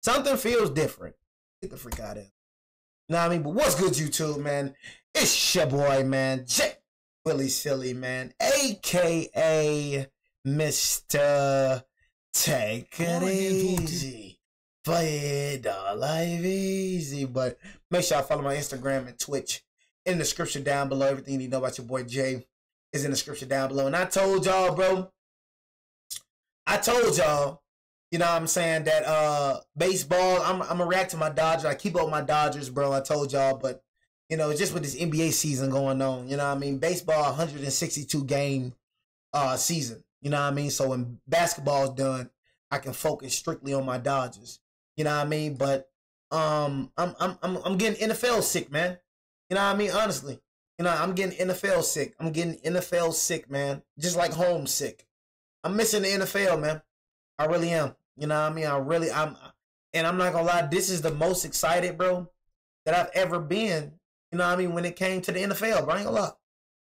Something feels different. Get the freak out of here. You know what I mean? But what's good, YouTube, man? It's your boy, man, J Willie Silly, man, aka Mr. Take It Easy. Play the life easy. But make sure y'all follow my Instagram and Twitch in the description down below. Everything you need to know about your boy Jay is in the description down below. And I told y'all, bro. You know what I'm saying, that baseball, I'm gonna react to my Dodgers. I keep up with my Dodgers, bro. I told y'all, but you know, just with this NBA season going on, you know what I mean? Baseball, 162 game season. You know what I mean? So when basketball is done, I can focus strictly on my Dodgers. You know what I mean? But I'm getting NFL sick, man. You know what I mean? Honestly. You know, I'm getting NFL sick. I'm getting NFL sick, man. Just like homesick. I'm missing the NFL, man. I really am. You know what I mean? And I'm not gonna lie, this is the most excited, bro, that I've ever been. You know what I mean? When it came to the NFL, bro, I ain't gonna lie.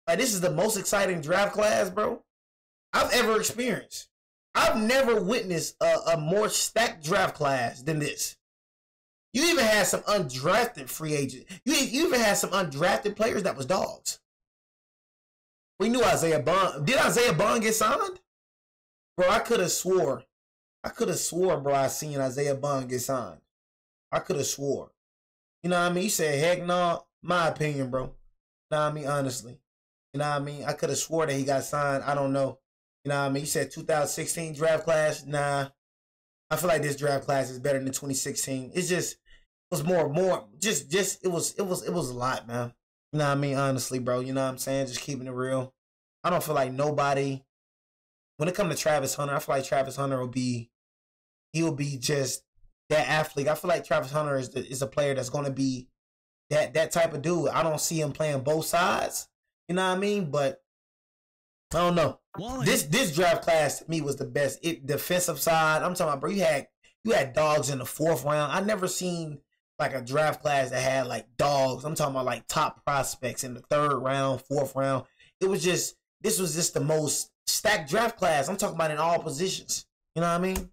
Like, this is the most exciting draft class, bro, I've ever experienced. I've never witnessed a more stacked draft class than this. You even had some undrafted free agents. You even had some undrafted players that was dogs. We knew Isaiah Bond. Did Isaiah Bond get signed? Bro, I could have swore, bro, I seen Isaiah Bond get signed. I could have swore. You know what I mean? You said, heck no, my opinion, bro. You know what I mean? Honestly. You know what I mean? I could have swore that he got signed. I don't know. You know what I mean? You said 2016 draft class. Nah. I feel like this draft class is better than 2016. It's just, it was more, it was a lot, man. You know what I mean? Honestly, bro. You know what I'm saying? Just keeping it real. I don't feel like nobody, when it comes to Travis Hunter, I feel like Travis Hunter will be just that athlete. I feel like Travis Hunter is a player that's going to be that type of dude. I don't see him playing both sides. You know what I mean? But I don't know. This draft class to me was the best. Defensive side, I'm talking about, bro, you had dogs in the 4th round. I never seen like a draft class that had like dogs. I'm talking about like top prospects in the 3rd round, 4th round. This was just the most stacked draft class. I'm talking about in all positions. You know what I mean?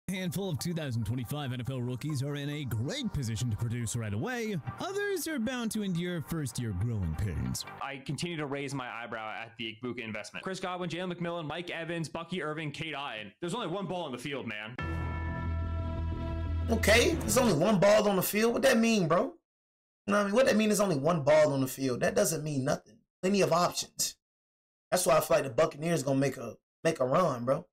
A handful of 2025 NFL rookies are in a great position to produce right away. Others are bound to endure first-year growing pains. I continue to raise my eyebrow at the Igbuka investment. Chris Godwin, Jalen McMillan, Mike Evans, Bucky Irving, Cade Otton. There's only one ball on the field, man. Okay, there's only one ball on the field. What that mean, bro? You know what I mean? What that mean is only one ball on the field. That doesn't mean nothing. Plenty of options. That's why I feel like the Buccaneers gonna make a run, bro.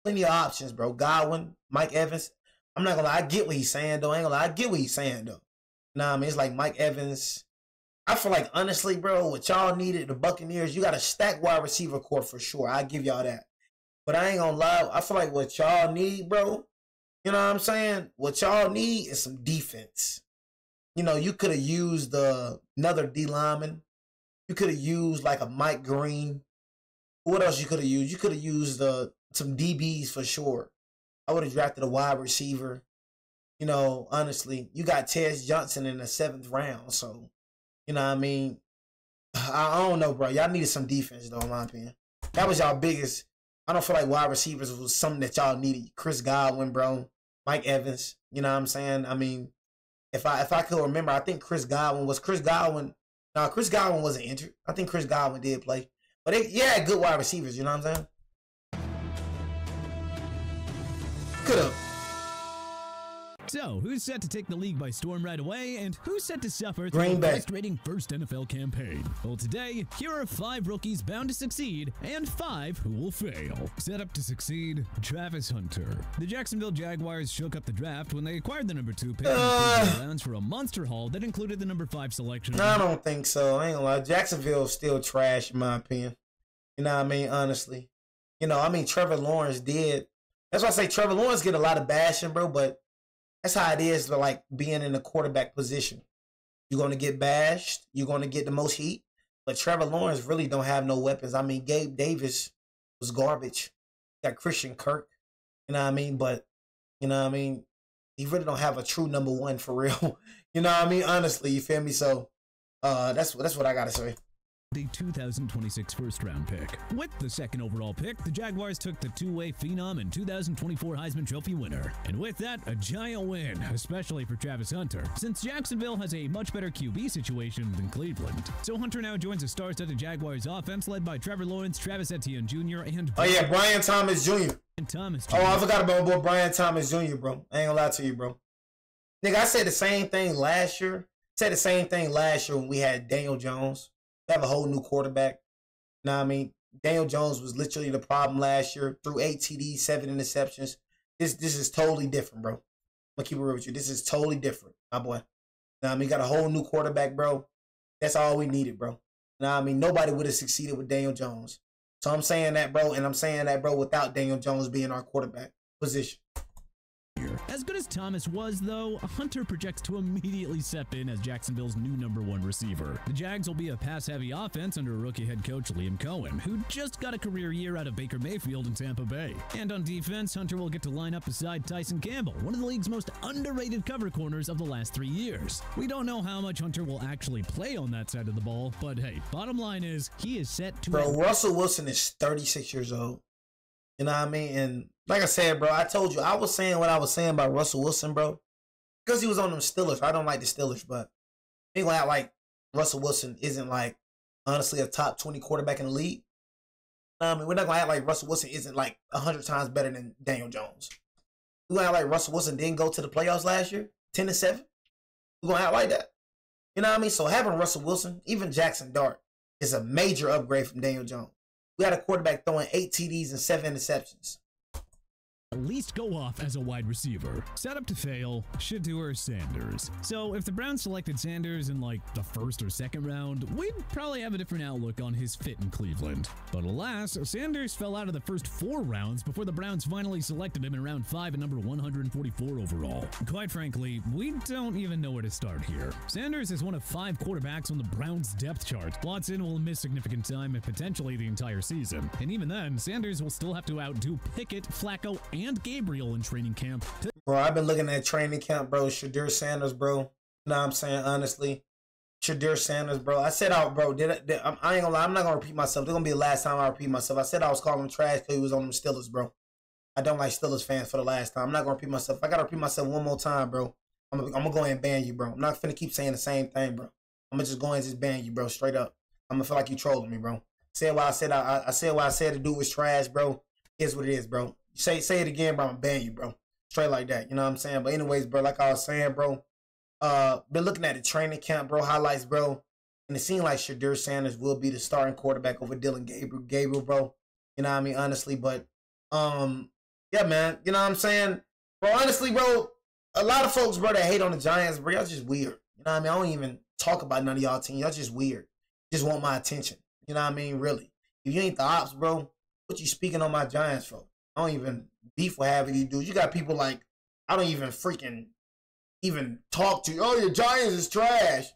Plenty of options, bro. Godwin, Mike Evans. I'm not gonna lie, I get what he's saying, though. I ain't gonna lie, I get what he's saying, though. Nah, I mean, it's like Mike Evans. I feel like, honestly, bro, what y'all needed, the Buccaneers, you got a stacked wide receiver core for sure. I give y'all that. But I ain't gonna lie, I feel like what y'all need, bro, you know what I'm saying? What y'all need is some defense. You know, you could have used another D lineman. You could have used like a Mike Green. What else you could have used? You could have used some DBs for sure. I would have drafted a wide receiver. You know, honestly, you got Tez Johnson in the 7th round. So, you know what I mean? I don't know, bro. Y'all needed some defense, though, in my opinion. That was y'all biggest. I don't feel like wide receivers was something that y'all needed. Chris Godwin, bro. Mike Evans. You know what I'm saying? I mean, if I could remember, I think Chris Godwin wasn't injured. I think Chris Godwin did play. But they had good wide receivers, you know what I'm saying? Could have. So, who's set to take the league by storm right away, and who's set to suffer through Green a Bay. frustrating first NFL campaign? Well, today, here are 5 rookies bound to succeed, and 5 who will fail. Set up to succeed, Travis Hunter. The Jacksonville Jaguars shook up the draft when they acquired the number 2 pick in the rounds for a monster haul that included the number 5 selection. I don't think so. I ain't gonna lie. Jacksonville's still trash, in my opinion. You know what I mean? Honestly. You know, I mean, Trevor Lawrence did. That's why I say Trevor Lawrence get a lot of bashing, bro, but that's how it is to, like, being in the quarterback position. You're going to get bashed. You're going to get the most heat. But Trevor Lawrence really don't have no weapons. I mean, Gabe Davis was garbage. Got Christian Kirk. You know what I mean? But, you know what I mean? He really don't have a true number 1 for real. You know what I mean? Honestly, you feel me? So, that's what I got to say. the 2026 first-round pick. With the second overall pick, the Jaguars took the two-way phenom and 2024 Heisman Trophy winner. And with that, a giant win, especially for Travis Hunter, since Jacksonville has a much better QB situation than Cleveland. So Hunter now joins a star-studded Jaguars offense led by Trevor Lawrence, Travis Etienne Jr., and Brian Thomas Jr. Thomas Jr. Oh, I forgot about my boy Brian Thomas Jr., bro. I ain't gonna lie to you, bro. Nigga, I said the same thing last year. Said the same thing last year when we had Daniel Jones. We have a whole new quarterback. You know what I mean? Daniel Jones was literally the problem last year. Threw 8 TDs, 7 interceptions. This is totally different, bro. I'm gonna keep it real with you. This is totally different, my boy. You know what I mean? Got a whole new quarterback, bro. That's all we needed, bro. You know what I mean? Nobody would have succeeded with Daniel Jones. So I'm saying that, bro, and I'm saying that, bro, without Daniel Jones being our quarterback position. As good as Thomas was, though, Hunter projects to immediately step in as Jacksonville's new #1 receiver. The Jags will be a pass-heavy offense under rookie head coach Liam Cohen, who just got a career year out of Baker Mayfield in Tampa Bay. And on defense, Hunter will get to line up beside Tyson Campbell, one of the league's most underrated cover corners of the last 3 years. We don't know how much Hunter will actually play on that side of the ball, but hey, bottom line is, he is set to... Bro, Russell Wilson is 36 years old. You know what I mean? And like I said, bro, I told you, I was saying what I was saying about Russell Wilson, bro, because he was on them Steelers. I don't like the Steelers, but ain't gonna act like Russell Wilson isn't, like, honestly a top 20 quarterback in the league. I mean, we're not gonna act like Russell Wilson isn't, like, 100 times better than Daniel Jones. We're gonna act like Russell Wilson didn't go to the playoffs last year, 10-7. We're gonna act like that. You know what I mean? So having Russell Wilson, even Jackson Dart, is a major upgrade from Daniel Jones. We had a quarterback throwing 8 TDs and 7 interceptions. At least go off as a wide receiver. Set up to fail, Shedeur Sanders. So if the Browns selected Sanders in like the first or second round, we'd probably have a different outlook on his fit in Cleveland. But alas, Sanders fell out of the first 4 rounds before the Browns finally selected him in round 5 at number 144 overall. Quite frankly, we don't even know where to start here. Sanders is one of 5 quarterbacks on the Browns depth chart. Watson will miss significant time and potentially the entire season. And even then, Sanders will still have to outdo Pickett, Flacco, and Gabriel in training camp. Bro, I've been looking at training camp, bro. Shedeur Sanders, bro. You know what I'm saying? Honestly, Shedeur Sanders, bro. I said out, bro. I ain't gonna lie. I'm not gonna repeat myself. This gonna be the last time I repeat myself. I said I was calling him trash because he was on them Steelers, bro. I don't like Steelers fans for the last time. I'm not gonna repeat myself. If I gotta repeat myself one more time, bro, I'm gonna go ahead and ban you, bro. I'm not finna keep saying the same thing, bro. I'm gonna just go ahead and just ban you, bro. Straight up. I'm gonna feel like you trolling me, bro. Said what I said. I said what I said the dude was trash, bro. Here's what it is, bro. Say it again, bro. I'm gonna ban you, bro. Straight like that. You know what I'm saying? But anyways, bro, like I was saying, bro, been looking at the training camp, bro, highlights, bro. And it seemed like Shedeur Sanders will be the starting quarterback over Dylan Gabriel, bro. You know what I mean? Honestly, but yeah, man. You know what I'm saying? Bro, honestly, bro, a lot of folks, bro, that hate on the Giants, bro, y'all just weird. You know what I mean? I don't even talk about none of y'all team. Y'all just weird. Just want my attention. You know what I mean? Really. If you ain't the ops, bro, what you speaking on my Giants for? I don't even beef with half of these dudes. You got people like, I don't even freaking even talk to you. Oh, your Giants is trash.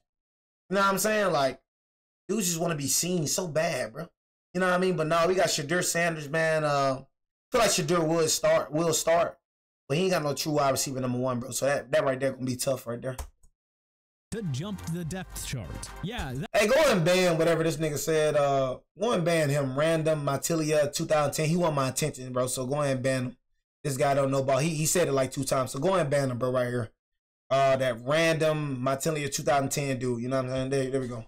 You know what I'm saying? Like, dudes just want to be seen so bad, bro. You know what I mean? But no, we got Shedeur Sanders, man. I feel like Shedeur will start. But he ain't got no true wide receiver #1, bro. So that right there gonna be tough right there. To jump the depth chart. Yeah. Hey, go ahead and ban whatever this nigga said. Go and ban him. Random Matilia 2010. He want my attention, bro. So go ahead and ban him. This guy don't know about. He said it like 2 times. So go ahead and ban him, bro, right here. That random Matilia 2010 dude. You know what I'm saying? There we go.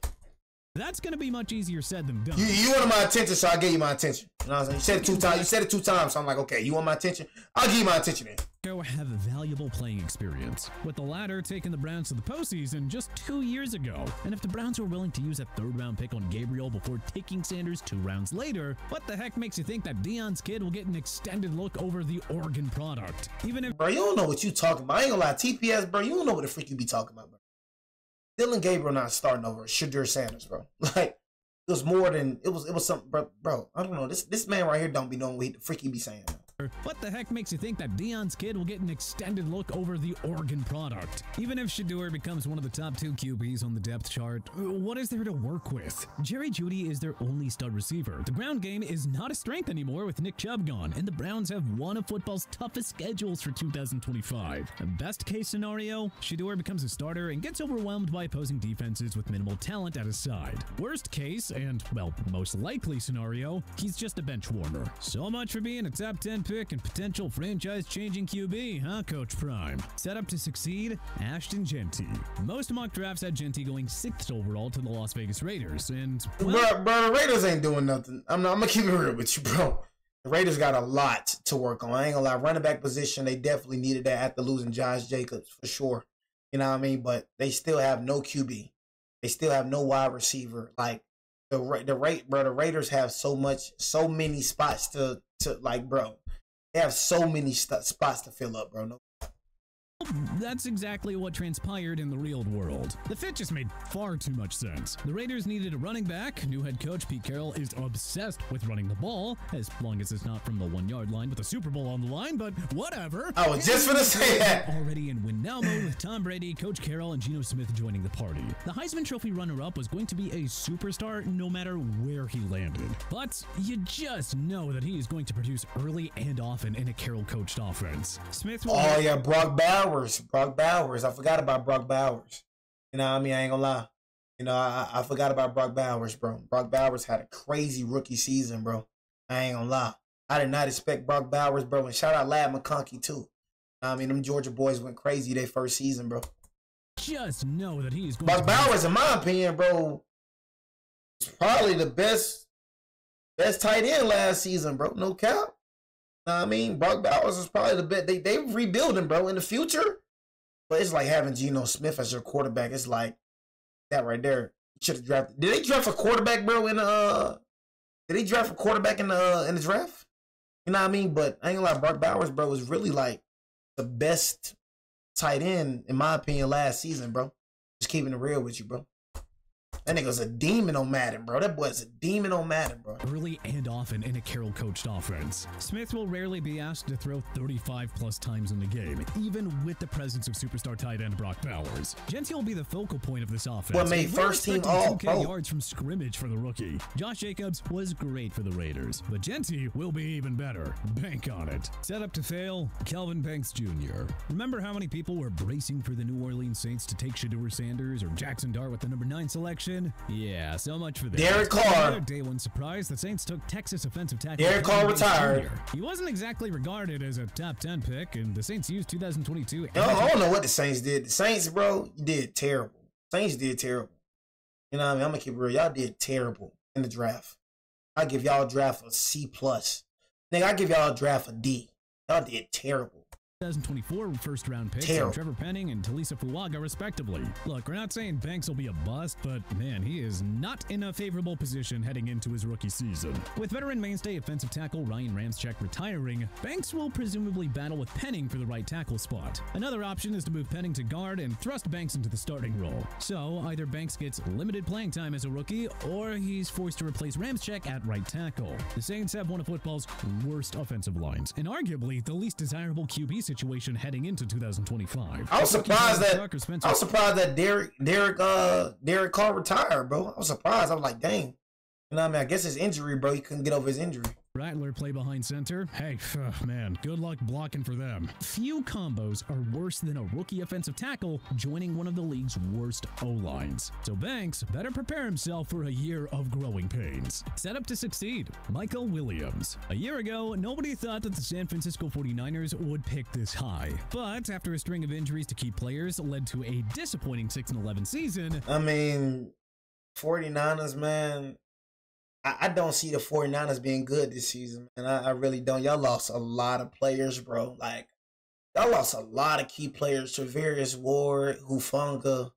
That's going to be much easier said than done. You wanted my attention, so I gave you my attention. You know what I'm saying? You said it 2 times. You said it 2 times. So I'm like, okay, you want my attention? I'll give you my attention then. Go have a valuable playing experience, with the latter taking the Browns to the postseason just 2 years ago. And if the Browns were willing to use a 3rd-round pick on Gabriel before taking Sanders 2 rounds later, what the heck makes you think that Deion's kid will get an extended look over the Oregon product? Even if— Bro, you don't know what you talking about. I ain't gonna lie. TPS, bro, you don't know what the freak you be talking about, bro. Dylan Gabriel not starting over Shedeur Sanders, bro. Like, it was more than, it was something, bro, I don't know. This man right here don't be knowing what the freak he be saying, bro. What the heck makes you think that Deion's kid will get an extended look over the Oregon product? Even if Shedeur becomes one of the top 2 QBs on the depth chart, what is there to work with? Jerry Jeudy is their only stud receiver. The ground game is not a strength anymore with Nick Chubb gone, and the Browns have one of football's toughest schedules for 2025. Best case scenario, Shedeur becomes a starter and gets overwhelmed by opposing defenses with minimal talent at his side. Worst case, and well, most likely scenario, he's just a bench warmer. So much for being a top 10 pick and potential franchise-changing QB, huh, Coach Prime? Set up to succeed, Ashton Jeanty. Most mock drafts had Jeanty going 6th overall to the Las Vegas Raiders, and well, bro, the Raiders ain't doing nothing. I'm gonna keep it real with you, bro. The Raiders got a lot to work on. I ain't gonna lie, running back position, they definitely needed that after losing Josh Jacobs for sure. You know what I mean? But they still have no QB. They still have no wide receiver. Like the Raiders have so many spots to like, bro. They have so many spots to fill up, bro. No. That's exactly what transpired in the real world. The fit just made far too much sense. The Raiders needed a running back. New head coach Pete Carroll is obsessed with running the ball, as long as it's not from the 1-yard line with the Super Bowl on the line, but whatever. I was just gonna say that. Already in win now mode with Tom Brady, Coach Carroll, and Geno Smith joining the party. The Heisman Trophy runner-up was going to be a superstar no matter where he landed. But you just know that he is going to produce early and often in a Carroll-coached offense. Smith will Brock Bowers. I forgot about Brock Bowers. You know what I mean? I ain't gonna lie. You know, I forgot about Brock Bowers, bro. Brock Bowers had a crazy rookie season, bro. I ain't gonna lie. I did not expect Brock Bowers, bro. And shout out Ladd McConkey, too. I mean, them Georgia boys went crazy their first season, bro. Just know that he's going Brock Bowers, in my opinion, bro, is probably the best tight end last season, bro. No cap. I mean, Brock Bowers is probably the best. They rebuilding, bro, in the future. But it's like having Geno Smith as your quarterback. It's like that right there. You should have drafted. Did they draft a quarterback, bro? Did they draft a quarterback in the draft? You know what I mean? But I ain't gonna lie, Brock Bowers, bro, was really like the best tight end in my opinion last season, bro. Just keeping it real with you, bro. That nigga's a demon on Madden, bro. That boy's a demon on Madden, bro. Early and often in a Carroll-coached offense. Smith will rarely be asked to throw 35-plus times in the game, even with the presence of superstar tight end Brock Bowers. Jeanty will be the focal point of this offense. What made first team all pro yards from scrimmage for the rookie. Josh Jacobs was great for the Raiders, but Jeanty will be even better. Bank on it. Set up to fail, Kelvin Banks Jr. Remember how many people were bracing for the New Orleans Saints to take Shedeur Sanders or Jackson Dart with the number 9 selection? Yeah, so much for that. Derek Carr. Another day one surprise, the Saints took Texas offensive tackle Derek Carr retired. He wasn't exactly regarded as a top 10 pick, and the Saints used 2022. I don't know what the Saints did. The Saints, bro, did terrible. Saints did terrible. You know what I mean? I'm gonna keep it real. Y'all did terrible in the draft. I give y'all a draft a C+. Nigga, I give y'all a draft a D. Y'all did terrible. 2024 first-round picks, and Trevor Penning and Talisa Fuaga, respectively. Look, we're not saying Banks will be a bust, but man, he is not in a favorable position heading into his rookie season. With veteran mainstay offensive tackle Ryan Ramczyk retiring, Banks will presumably battle with Penning for the right tackle spot. Another option is to move Penning to guard and thrust Banks into the starting role. So either Banks gets limited playing time as a rookie, or he's forced to replace Ramczyk at right tackle. The Saints have one of football's worst offensive lines, and arguably the least desirable QB situation heading into 2025. I was surprised that Derek Carr retired, bro. I was surprised. I was like, dang. You know what I mean? I guess his injury, bro. He couldn't get over his injury. Rattler play behind center. Hey, man, good luck blocking for them. Few combos are worse than a rookie offensive tackle joining one of the league's worst O-lines. So Banks better prepare himself for a year of growing pains. Set up to succeed, Michael Williams. A year ago, nobody thought that the San Francisco 49ers would pick this high. But after a string of injuries to key players led to a disappointing 6-11 season. I mean, 49ers, man. I don't see the 49ers being good this season, and I really don't. Y'all lost a lot of players, bro. Like, y'all lost a lot of key players. Travarius Ward, Hufanga,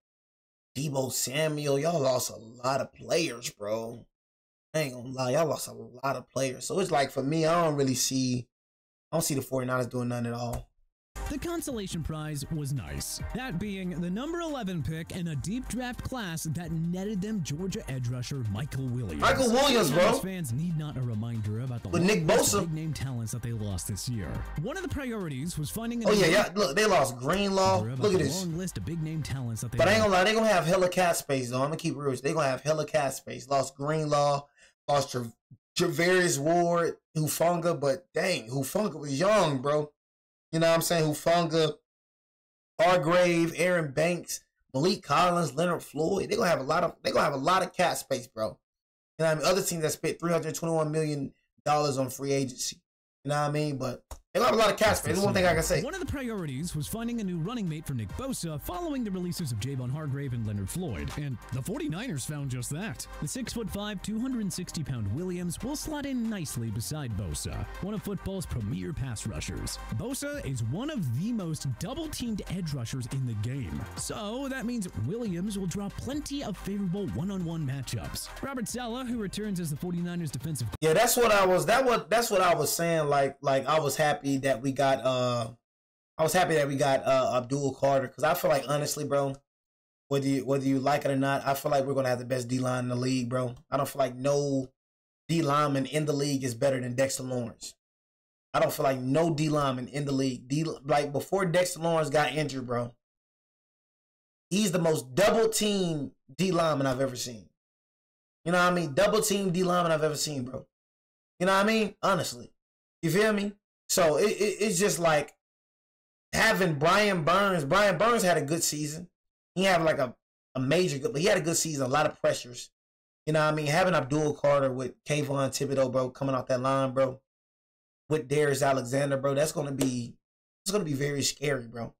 Deebo Samuel. Y'all lost a lot of players, bro. I ain't gonna lie. Y'all lost a lot of players. So it's like, for me, I don't see the 49ers doing nothing at all. The consolation prize was nice, that being the number 11 pick in a deep draft class that netted them Georgia edge rusher Michael Williams. Michael Williams, bro. Fans need not a reminder about the Nick Bosa big name talents that they lost this year. One of the priorities was finding. Look, they lost Greenlaw. Look at this long list of big name talents that they. But I ain't gonna lie, they gonna have hella cap space though. I'm gonna keep it real. They gonna have hella cap space. Lost Greenlaw, lost Javarius Ward, Hufanga, but dang, Hufanga was young, bro. You know what I'm saying? Hufanga, Hargrave, Aaron Banks, Malik Collins, Leonard Floyd. They gonna have a lot of cap space, bro. You know what I mean? Other teams that spent $321 million on free agency. You know what I mean? But they got a lot of cap space. That's one thing I can say. One of the priorities was finding a new running mate for Nick Bosa following the releases of Javon Hargrave and Leonard Floyd, and the 49ers found just that. The 6'5", 260-pound Williams will slot in nicely beside Bosa, one of football's premier pass rushers. Bosa is one of the most double-teamed edge rushers in the game, so that means Williams will draw plenty of favorable one-on-one matchups. Robert Saleh, who returns as the 49ers defensive. Yeah, that's what I was saying. Like I was happy that we got Abdul Carter, because I feel like, honestly, bro, whether you like it or not, I feel like we're gonna have the best D line in the league, bro. I don't feel like no D lineman in the league is better than Dexter Lawrence. I don't feel like no D lineman in the league. Like before Dexter Lawrence got injured, bro, he's the most double team D lineman I've ever seen. You know what I mean? Double team D lineman I've ever seen, bro. You know what I mean? Honestly, you feel me? So it's just like having Brian Burns. Brian Burns had a good season. He had like a major good, but he had a good season, a lot of pressures. You know what I mean? Having Abdul Carter with Kayvon Thibodeau, bro, coming off that line, bro, with Darius Alexander, bro, it's gonna be very scary, bro.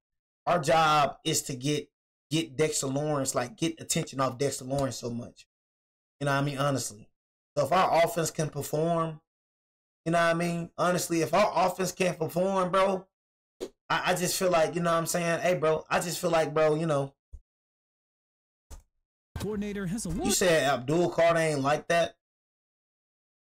Our job is to get Dexter Lawrence, like get attention off Dexter Lawrence so much. You know what I mean? Honestly. So if our offense can perform, you know what I mean? Honestly, if our offense can't perform, bro, I just feel like, you know what I'm saying? Hey, bro, I just feel like, bro, you know. Coordinator has a You said Abdul Carter ain't like that?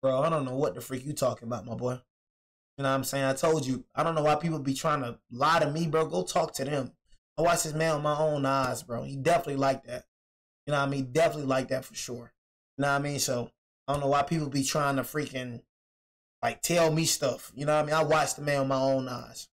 Bro, I don't know what the freak you talking about, my boy. You know what I'm saying? I told you, I don't know why people be trying to lie to me, bro. Go talk to them. I watched this man with my own eyes, bro. He definitely like that. You know what I mean? Definitely like that for sure. You know what I mean? So, I don't know why people be trying to freaking like tell me stuff. You know what I mean? I watched the man with my own eyes.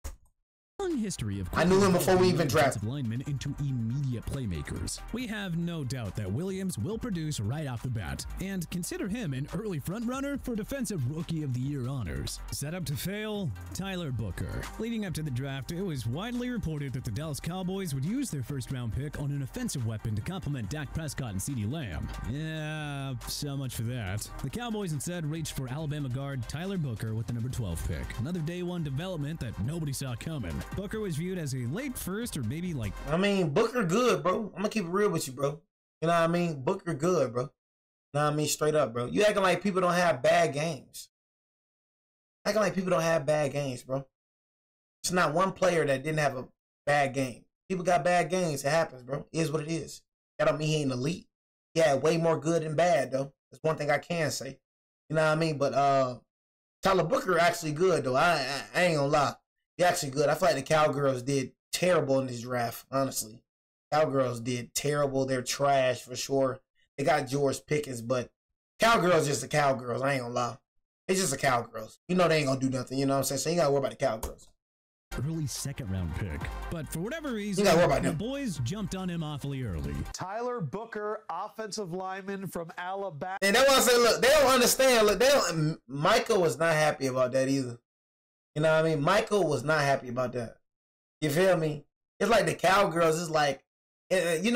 History of I knew him before we even drafted linemen into immediate playmakers. We have no doubt that Williams will produce right off the bat, and consider him an early frontrunner for Defensive Rookie of the Year honors. Set up to fail, Tyler Booker. Leading up to the draft, it was widely reported that the Dallas Cowboys would use their first-round pick on an offensive weapon to complement Dak Prescott and CeeDee Lamb. Yeah, so much for that. The Cowboys instead reached for Alabama guard Tyler Booker with the number 12 pick. Another day one development that nobody saw coming. Booker was viewed as a late first, or maybe like... I mean, Booker good, bro. I'm gonna keep it real with you, bro. You know what I mean? Booker good, bro. You know what I mean? Straight up, bro. You acting like people don't have bad games. Acting like people don't have bad games, bro. It's not one player that didn't have a bad game. People got bad games. It happens, bro. It is what it is. That don't mean he ain't elite. He had way more good than bad, though. That's one thing I can say. You know what I mean? But Tyler Booker actually good, though. I ain't gonna lie. He actually good. I feel like the Cowgirls did terrible in this draft, honestly. Cowgirls did terrible. They're trash for sure. They got George Pickens, but Cowgirls just the Cowgirls. I ain't gonna lie. It's just the Cowgirls. You know they ain't gonna do nothing. You know what I'm saying? So you gotta worry about the Cowgirls. Early second-round pick. But for whatever reason, the boys jumped on him awfully early. Tyler Booker, offensive lineman from Alabama. And that's why I say, look, they don't understand. Look, Michael was not happy about that either. You know what I mean? Michael was not happy about that. You feel me? It's like the Cowgirls is like, look, you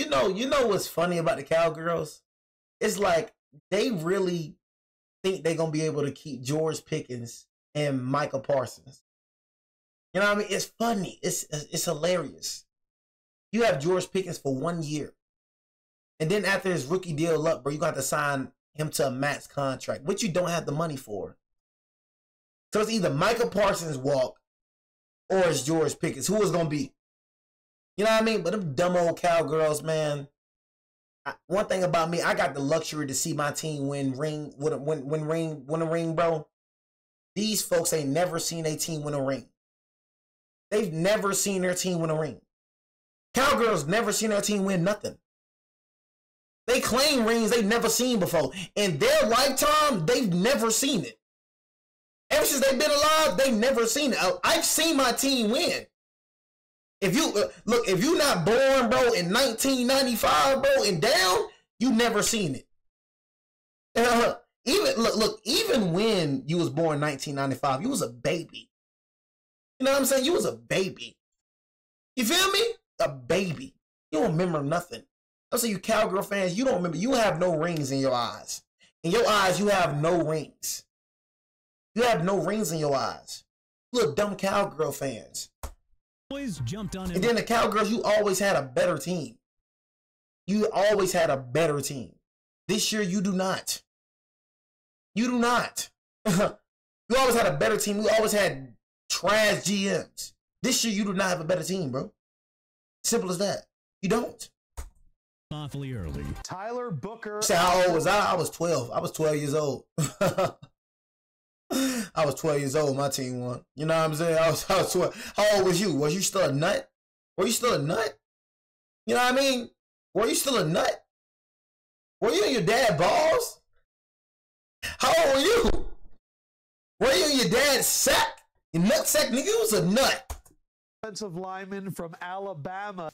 know what's funny about the Cowgirls? It's like they really think they're gonna be able to keep George Pickens and Michael Parsons. You know what I mean? It's funny. It's hilarious. You have George Pickens for 1 year, and then after his rookie deal up, bro, you got to sign him to a max contract, which you don't have the money for. So it's either Michael Parsons walk or it's George Pickens. Who is gonna be? You know what I mean? But them dumb old Cowgirls, man. One thing about me, I got the luxury to see my team win a ring, bro. These folks ain't never seen a team win a ring. they've never seen their team win a ring. Cowgirls never seen their team win nothing. They claim rings they've never seen before. In their lifetime, they've never seen it. Ever since they've been alive, they've never seen it. I've seen my team win. If you look, if you're not born, bro, in 1995, bro, and down, you never seen it. Even when you was born in 1995, you was a baby. You know what I'm saying? You was a baby. You feel me? A baby. You don't remember nothing. I'm saying you Cowgirl fans, you don't remember. You have no rings in your eyes. In your eyes, you have no rings. You have no rings in your eyes. Look, dumb Cowgirl fans. Boys jumped on him. And then the Cowgirls, you always had a better team. You always had a better team. This year, you do not. You do not. You always had a better team. You always had trash GMs. This year, you do not have a better team, bro. Simple as that. You don't. Awfully early. Tyler Booker. Say, how old was I? I was 12. I was 12 years old. I was 12 years old. My team won. You know what I'm saying? I was 12. How old was you? Was you still a nut? Were you still a nut? You know what I mean? Were you still a nut? Were you in your dad's balls? How old were you? Were you in your dad's sack? Your nut sack, nigga? You was a nut. Offensive lineman from Alabama.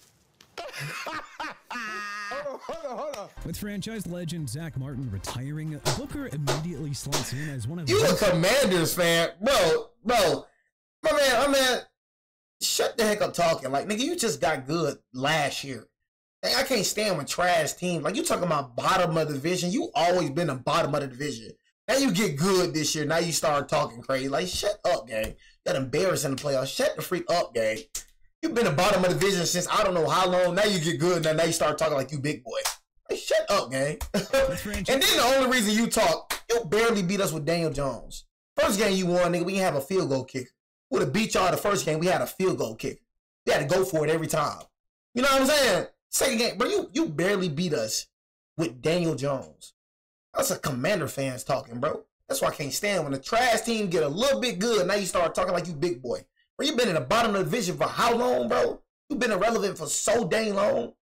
Hold on. With franchise legend Zach Martin retiring, Booker immediately slots in as one of You a Commanders fan, bro. My man, shut the heck up talking. Like, nigga, you just got good last year. Like, I can't stand with trash teams. Like, you talking about bottom of the division. You always been the bottom of the division. Now you get good this year. Now you start talking crazy. Like, shut up, gang. You got embarrassed in the playoffs. Shut the freak up, gang. You've been the bottom of the division since I don't know how long. Now you get good. Now you start talking like you big boy. Like, shut up, gang. And then the only reason you talk, you barely beat us with Daniel Jones. First game you won, nigga, we didn't have a field goal kicker. We would have beat y'all the first game. We had a field goal kicker. We had to go for it every time. You know what I'm saying? Second game, bro, you barely beat us with Daniel Jones. That's a Commander fans talking, bro. That's why I can't stand when the trash team get a little bit good. Now you start talking like you big boy. Bro, you been in the bottom of the division for how long, bro? You been irrelevant for so dang long.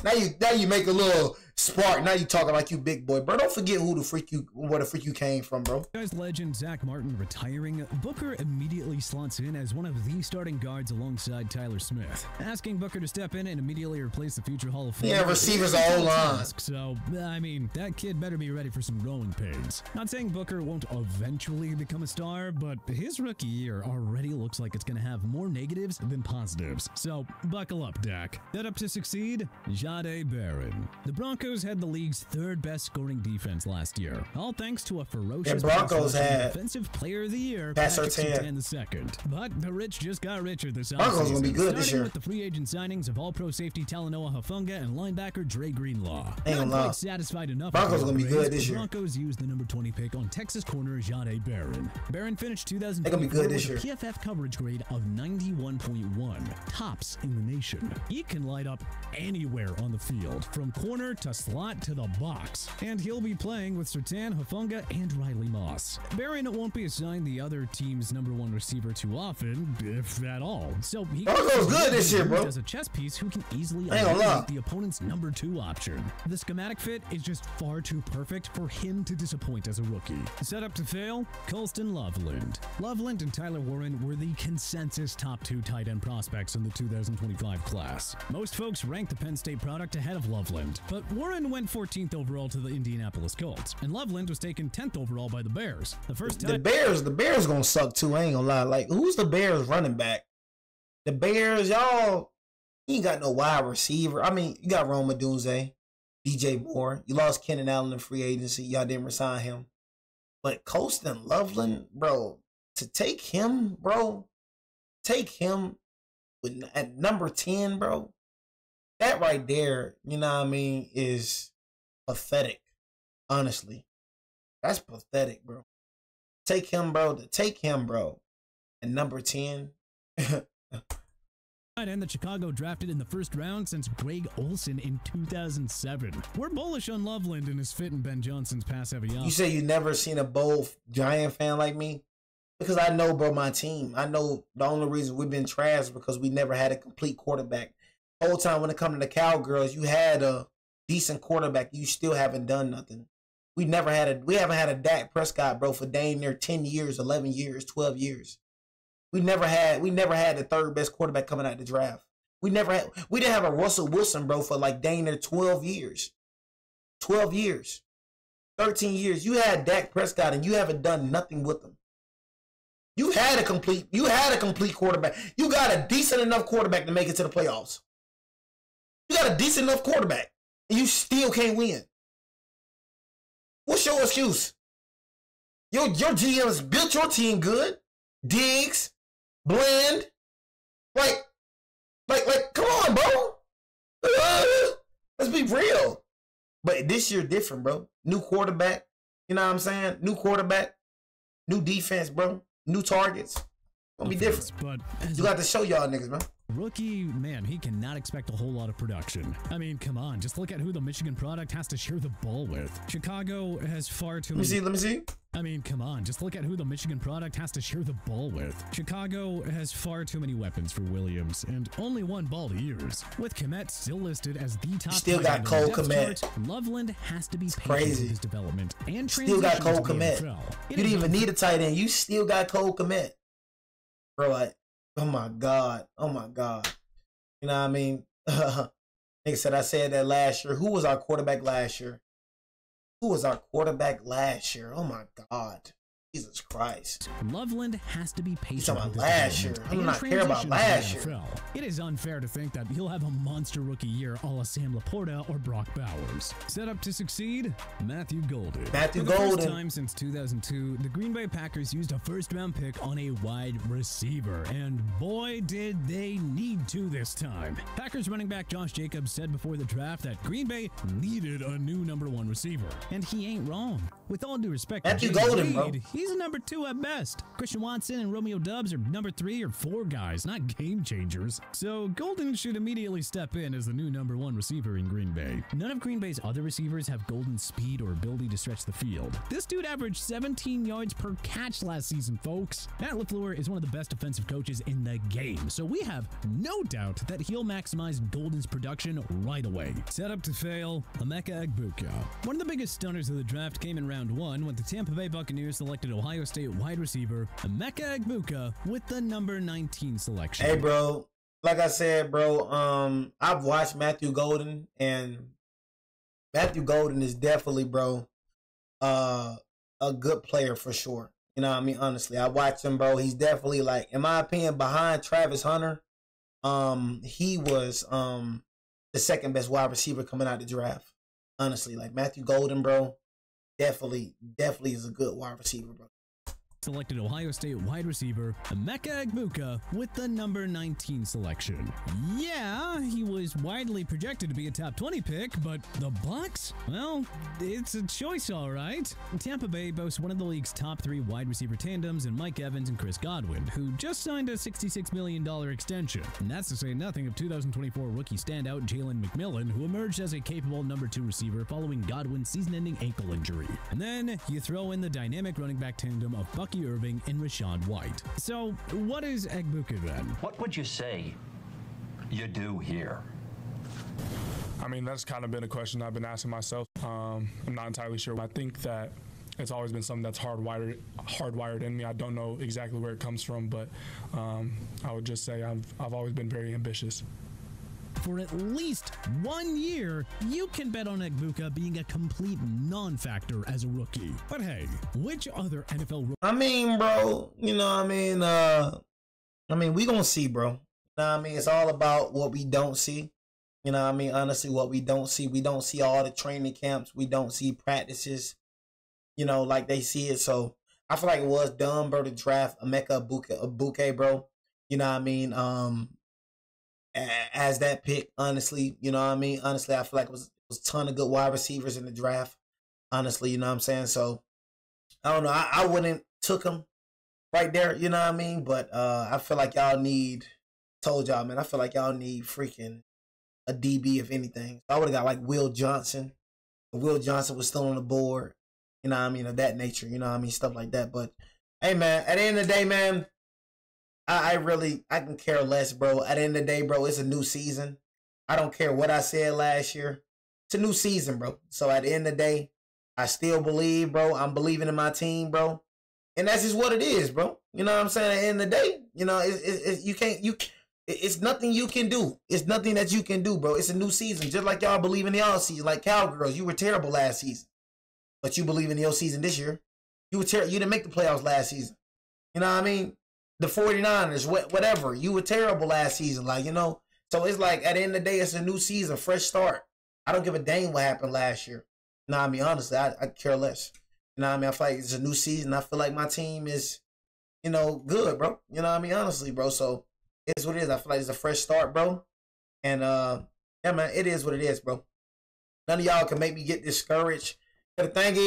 Now you make a little spark. Now you talking like you big boy, bro. Don't forget where the freak you came from, bro. Franchise legend Zach Martin retiring, Booker immediately slots in as one of the starting guards alongside Tyler Smith. Asking Booker to step in and immediately replace the future Hall of Famer. Yeah, receivers are all line. So, I mean, that kid better be ready for some growing pains. Not saying Booker won't eventually become a star, but his rookie year already looks like it's going to have more negatives than positives. So, buckle up, Dak. Set up to succeed, Jahdae Barron. The Broncos had the league's third best scoring defense last year, all thanks to a ferocious Broncos had Defensive Player of the Year, Patrick Surtain II. But the rich just got richer this Broncos offseason, gonna be good this year. with the free agent signings of All-Pro safety Talanoa Hufanga and linebacker Dre Greenlaw. Ain't Not gonna lie. quite satisfied enough. Broncos with gonna be the good grades, this the year. Broncos used the number 20 pick on Texas corner Jahdae Barron. Barron finished They 2024 gonna be good with this a year. PFF coverage grade of 91.1, tops in the nation. He can light up anywhere on the field, from corner to slot to the box, and he'll be playing with Surtain, Hufanga, and Riley Moss. Barron won't be assigned the other team's number one receiver too often, if at all. So he Broncos good this year, bro. as a chess piece who can easily I ain't gonna lie. eliminate the opponent's number two option. The schematic fit is just far too perfect for him to disappoint as a rookie. Set up to fail, Colston Loveland. Loveland and Tyler Warren were the consensus top two tight end prospects in the 2025 class. Most folks ranked the Penn State product ahead of Loveland, but Warren went 14th overall to the Indianapolis Colts, and Loveland was taken 10th overall by the Bears. The first The time Bears gonna suck too. I ain't gonna lie. Like, who's the Bears running back? The Bears, y'all, you ain't got no wide receiver. I mean, you got Rome Odunze, DJ Moore. You lost Kenan Allen in free agency. Y'all didn't resign him. But Colston Loveland, bro, to take him, at number 10, bro. That right there, you know what I mean, is pathetic. Honestly. That's pathetic, bro. Take him, bro. At number 10. and that Chicago drafted in the first round since Greg Olsen in 2007. We're bullish on Loveland and his fit in Ben Johnson's pass-heavy offense. You say you never seen a bold Giant fan like me? Because I know, bro, my team. I know the only reason we've been trash is because we never had a complete quarterback. The whole time when it comes to the Cowgirls, you had a decent quarterback. You still haven't done nothing. We haven't had a Dak Prescott, bro, for dang near 10 years, 11 years, 12 years. We never had the third best quarterback coming out of the draft. We didn't have a Russell Wilson, bro, for like dang near 12 years. 12 years. 13 years. You had Dak Prescott and you haven't done nothing with him. You had a complete quarterback. You got a decent enough quarterback to make it to the playoffs. You got a decent enough quarterback and you still can't win. What's your excuse? Your GMs built your team good. Diggs, Bland, like, come on, bro. Let's be real. But this year different, bro. New quarterback. You know what I'm saying? New quarterback, new defense, bro. New targets. Gonna be different. But you got to show y'all niggas, man. Rookie, man, he cannot expect a whole lot of production. I mean, come on, just look at who the Michigan product has to share the ball with. Chicago has far too many... Let me see. I mean, come on, just look at who the Michigan product has to share the ball with. Chicago has far too many weapons for Williams and only one ball to use. With Kmet still listed as the top... Still got Cole Kmet. Loveland has has to be patient with his development and still got Cole Kmet. You didn't even need a tight end. You still got Cole Kmet. Bro, like, oh my God. You know what I mean? Nigga said I said that last year. Who was our quarterback last year? Oh my God. Jesus Christ. Loveland has to be patient. He's talking about last year. I do not care about last year. It is unfair to think that he'll have a monster rookie year a la Sam Laporta or Brock Bowers. Set up to succeed? Matthew Golden. For the first time since 2002, the Green Bay Packers used a first-round pick on a wide receiver, and boy, did they need to this time. Packers running back Josh Jacobs said before the draft that Green Bay needed a new #1 receiver, and he ain't wrong. With all due respect, Matthew Golden, bro. He's a #2 at best. Christian Watson and Romeo Doubs are #3 or 4 guys, not game changers. So Golden should immediately step in as the new #1 receiver in Green Bay. None of Green Bay's other receivers have Golden's speed or ability to stretch the field. This dude averaged 17 yards per catch last season, folks. Matt LaFleur is one of the best defensive coaches in the game, so we have no doubt that he'll maximize Golden's production right away. Set up to fail, Emeka Egbuka. One of the biggest stunners of the draft came in round 1 when the Tampa Bay Buccaneers selected Ohio State wide receiver Emeka Egbuka with the #19 selection. Hey, bro. Like I said, bro, I've watched Matthew Golden, and Matthew Golden is definitely, bro, a good player for sure. You know what I mean? Honestly, I watched him, bro. He's definitely, like, in my opinion, behind Travis Hunter, he was the second best wide receiver coming out of the draft. Honestly, like, Matthew Golden, bro, definitely is a good wide receiver, bro. Selected Ohio State wide receiver Emeka Egbuka with the #19 selection. Yeah, he was widely projected to be a top 20 pick, but the Bucs? Well, it's a choice, all right. Tampa Bay boasts one of the league's top 3 wide receiver tandems in Mike Evans and Chris Godwin, who just signed a $66 million extension. And that's to say nothing of 2024 rookie standout Jalen McMillan, who emerged as a capable #2 receiver following Godwin's season-ending ankle injury. And then you throw in the dynamic running back tandem of Bucky Irving and Rachaad White. So, what is Egbuka then? What would you say you do here? I mean, that's kind of been a question I've been asking myself. I'm not entirely sure. I think that it's always been something that's hardwired in me. I don't know exactly where it comes from, but I would just say I've always been very ambitious. For at least 1 year, you can bet on Egbuka being a complete non-factor as a rookie. But hey, which other NFL I mean, bro, you know what I mean? We gonna see, bro. You know what I mean? It's all about what we don't see. You know what I mean? Honestly, what we don't see. We don't see all the training camps. We don't see practices, you know, like they see it. So I feel like it was dumb, bro, to draft Emeka Egbuka, bro. You know what I mean? As that pick, honestly, you know what I mean? Honestly, I feel like it was a ton of good wide receivers in the draft. Honestly, you know what I'm saying? So, I don't know. I wouldn't took him right there, you know what I mean? But I feel like y'all need, told y'all, man, I feel like y'all need freaking a DB, if anything. I would have got like Will Johnson. If Will Johnson was still on the board, you know what I mean? Of that nature, you know what I mean? Stuff like that. But Hey, man, at the end of the day, man, I can care less, bro. At the end of the day, bro, it's a new season. I don't care what I said last year. It's a new season, bro. So at the end of the day, I still believe, bro. I'm believing in my team, bro. And that's just what it is, bro. You know what I'm saying? At the end of the day, you know, it's nothing you can do. It's nothing that you can do, bro. It's a new season. Just like y'all believe in y'all season. Like Cowgirls, you were terrible last season. But you believe in your season this year. You didn't make the playoffs last season. You know what I mean? The 49ers, whatever. You were terrible last season. Like, you know. So it's like, at the end of the day, it's a new season, fresh start. I don't give a dang what happened last year. You know what I mean? Honestly, I care less. You know what I mean? I feel like it's a new season. I feel like my team is, you know, good, bro. You know what I mean? Honestly, bro. So it's what it is. I feel like it's a fresh start, bro. And, yeah, man, it is what it is, bro. None of y'all can make me get discouraged. But the thing is,